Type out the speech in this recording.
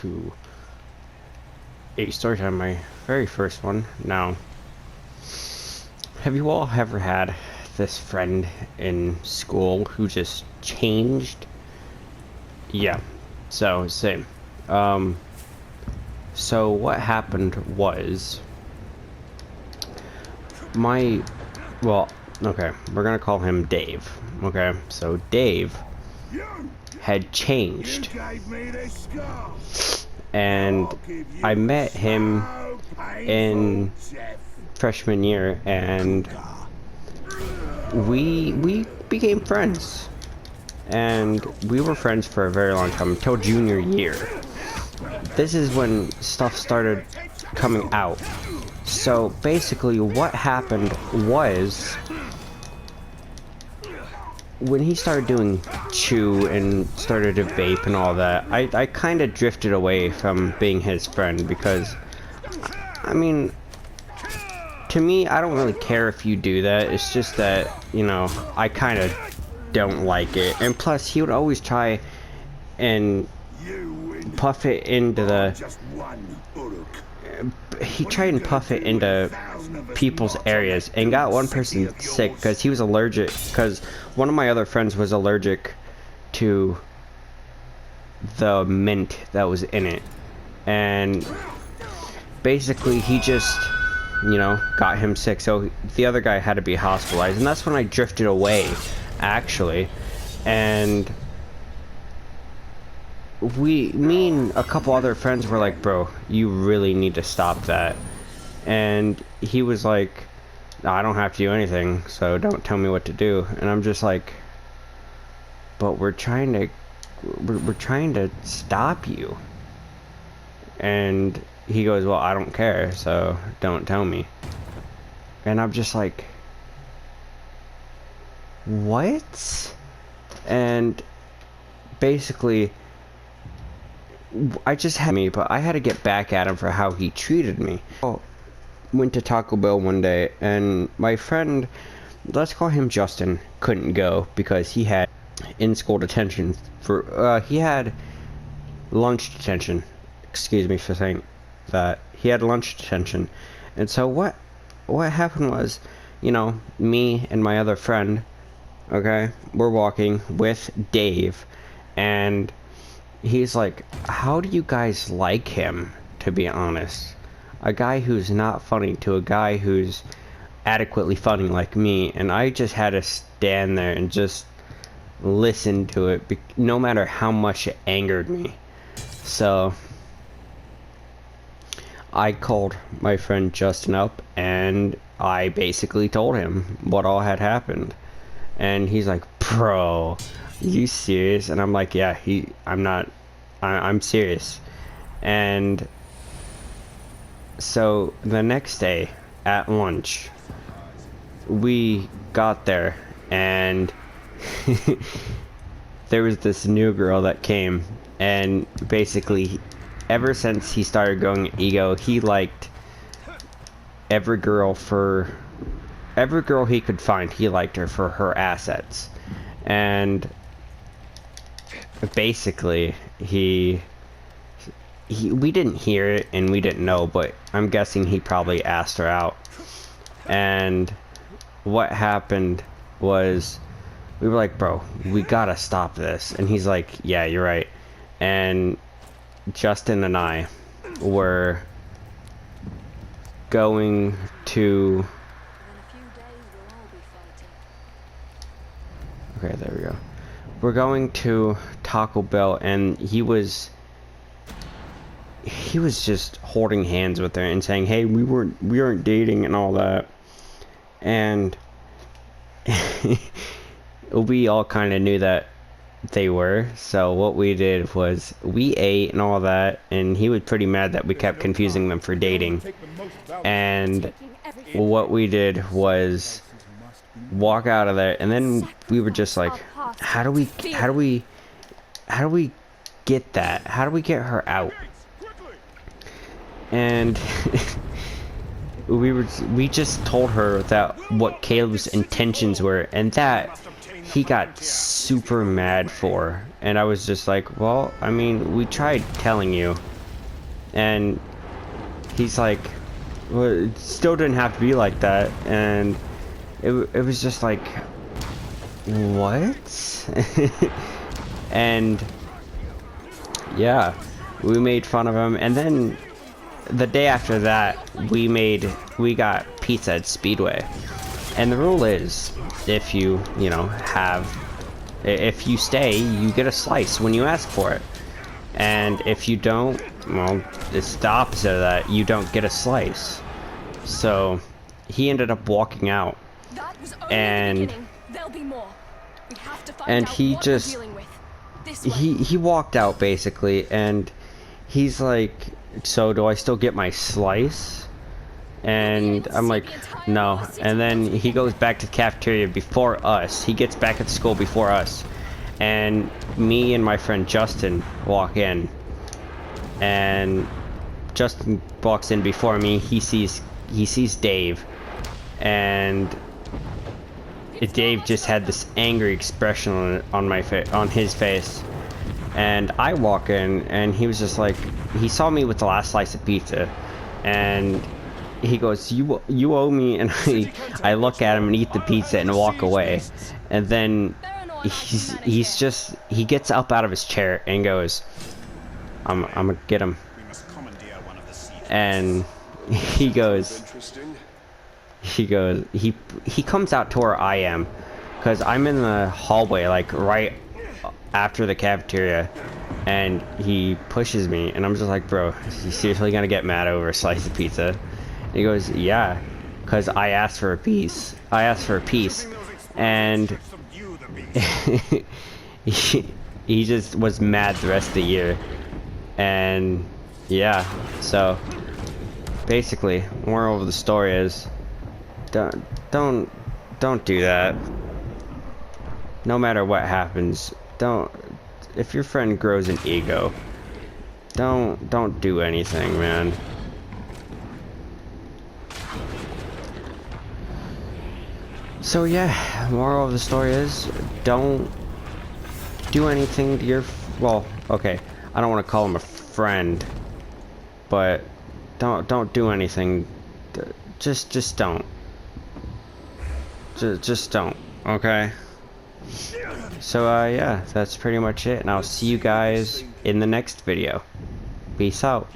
to a story time, my very first one. Now, have you all ever had this friend in school who just changed? Yeah, so same. So what happened was well, okay, we're gonna call him Dave. Okay, so Dave had changed, and I met him in freshman year, and we became friends, and we were friends for a very long time until junior year. This is when stuff started coming out. So basically what happened was, when he started doing chew and started to vape and all that, I kind of drifted away from being his friend, because I mean, to me, I don't really care if you do that. It's just that, you know, I kind of don't like it. And plus, he would always try and puff it into people's areas, and got one person sick because he was allergic, because one of my other friends was allergic to the mint that was in it, and basically he just, you know, got him sick, so the other guy had to be hospitalized, and that's when I drifted away, actually. And me and a couple other friends were like, bro, you really need to stop that. And he was like, no, I don't have to do anything, so don't tell me what to do. And I'm just like, but we're trying to stop you. And he goes, well, I don't care, so don't tell me. And I'm just like, what? And basically, I just had but I had to get back at him for how he treated me. Went to Taco Bell one day, and my friend, let's call him Justin, couldn't go because he had in-school detention for he had lunch detention. Excuse me for saying that. He had lunch detention. And so what happened was, you know, me and my other friend, okay, we're walking with Dave, and he's like, how do you guys like him, to be honest? A guy who's not funny to a guy who's adequately funny like me. And I just had to stand there and just listen to it, no matter how much it angered me. So I called my friend Justin up, and I basically told him what all had happened. And he's like, bro, are you serious? And I'm like, yeah, I'm serious. And so the next day at lunch, we got there, and there was this new girl that came, and basically ever since he started going ego, he liked every girl he could find. He liked her for her assets. And basically we didn't hear it and we didn't know, but I'm guessing he probably asked her out. And what happened was, we were like, bro, we gotta stop this. And he's like, yeah, you're right. And Justin and I were going to, okay, there we go. We're going to Taco Bell, and he was just holding hands with her and saying, hey, we weren't dating and all that. And we all kind of knew that they were. So what we did was we ate and all that, and he was pretty mad that we kept confusing them for dating. And what we did was walk out of there, and then we were just like, how do we get that? How do we get her out? And we just told her that what Caleb's intentions were, and that he got super mad for. And I was just like, well, I mean, we tried telling you And he's like, well, it still didn't have to be like that. And it was just like, what? And yeah, we made fun of him. And then the day after that, we got pizza at Speedway. And the rule is, if you stay, you get a slice when you ask for it. And if you don't, well, it's the opposite of that. You don't get a slice. So he ended up walking out. And he walked out basically, and he's like, so do I still get my slice? And I'm like, no. And then he goes back to the cafeteria before us. He gets back at school before us. And me and my friend Justin walk in. And Justin walks in before me. He sees Dave. And Dave just had this angry expression on his face. And I walk in, and he was just like, he saw me with the last slice of pizza, and he goes, you owe me. And I look at him and eat the pizza and walk away. And then he gets up out of his chair and goes, I'm gonna get him. And he comes out to where I am, because I'm in the hallway, like right after the cafeteria, and he pushes me, and I'm just like, bro, is he seriously gonna get mad over a slice of pizza? And he goes, yeah, because I asked for a piece. And he just was mad the rest of the year. And yeah, so basically, moral of the story is, don't do that. No matter what happens, if your friend grows an ego, don't do anything, man. So yeah, moral of the story is, don't do anything to your, well, okay, I don't want to call him a friend, but don't do anything. Just don't. Just don't, okay? So yeah, that's pretty much it, and I'll see you guys in the next video. Peace out.